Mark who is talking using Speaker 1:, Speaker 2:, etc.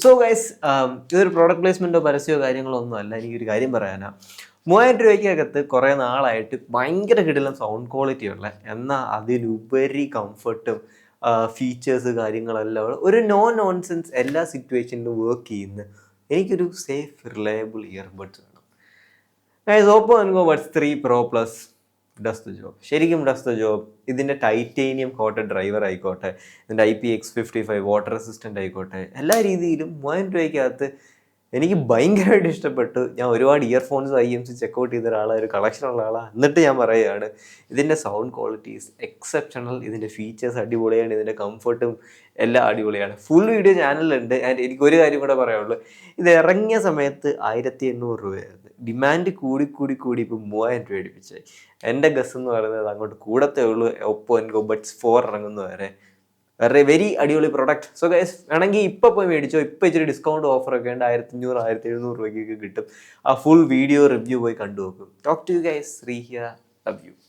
Speaker 1: So guys, ഇതൊരു product പ്ലേസ്മെൻറ്റോ പരസ്യമോ കാര്യങ്ങളോ ഒന്നും അല്ല. എനിക്കൊരു കാര്യം പറയാനാണ്. 3000 രൂപയ്ക്കകത്ത് കുറേ നാളായിട്ട് ഭയങ്കര കിടിലം സൗണ്ട് ക്വാളിറ്റി ഉള്ള, എന്നാൽ അതിലുപരി കംഫർട്ടും ഫീച്ചേഴ്സ് കാര്യങ്ങളെല്ലാം ഒരു നോൺസെൻസ് എല്ലാ സിറ്റുവേഷനിലും വർക്ക് ചെയ്യുന്ന എനിക്കൊരു സേഫ് റിലയബിൾ ഇയർബഡ്സ് വേണം. Guys, Oppo Enco Buds 3 Pro Plus does the job. ശരിക്കും ഡസ് ദ ജോബ്. ഇതിൻ്റെ ടൈറ്റേനിയം കോട്ടഡ് ഡ്രൈവർ ആയിക്കോട്ടെ, ഇതിൻ്റെ IPX55 വാട്ടർ റെസിസ്റ്റൻ്റ് ആയിക്കോട്ടെ, എല്ലാ രീതിയിലും 3000 രൂപയ്ക്കകത്ത് എനിക്ക് ഭയങ്കരമായിട്ട് ഇഷ്ടപ്പെട്ടു. ഞാൻ ഒരുപാട് ഇയർഫോൺസ് IMC ചെക്കൗട്ട് ചെയ്ത ഒരാളാണ്, ഒരു കളക്ഷനുള്ള ആളാണ്. എന്നിട്ട് ഞാൻ പറയുകയാണ്, ഇതിൻ്റെ സൗണ്ട് ക്വാളിറ്റി ഈസ് എക്സെപ്ഷണൽ, ഇതിൻ്റെ ഫീച്ചേഴ്സ് അടിപൊളിയാണ്, ഇതിൻ്റെ കംഫർട്ടും എല്ലാം അടിപൊളിയാണ്. ഫുൾ വീഡിയോ ചാനലുണ്ട്. ആൻഡ് എനിക്കൊരു കാര്യം കൂടെ പറയാനുള്ളൂ, ഇത് ഇറങ്ങിയ സമയത്ത് 1800 രൂപയായിരുന്നു. ഡിമാൻഡ് കൂടി ഇപ്പം 3000 രൂപ അടുപ്പിച്ചായി. എൻ്റെ ഗസ് എന്ന് പറയുന്നത് അങ്ങോട്ട് കൂടത്തേ ഉള്ളൂ. Oppo Enco Buds 4 ഇറങ്ങുന്നവരെ വെരി അടിപൊളി പ്രൊഡക്റ്റ്. സോ ഗൈസ്, വേണമെങ്കിൽ ഇപ്പോൾ പോയി മേടിച്ചോ. ഇപ്പോൾ ഇച്ചിരി ഡിസ്കൗണ്ട് ഓഫറൊക്കെ ഉണ്ട്. 1500 1700 രൂപയ്ക്കൊക്കെ കിട്ടും. ആ ഫുൾ വീഡിയോ റിവ്യൂ പോയി കണ്ടു നോക്കും. Talk to you guys. Sree here. Love U.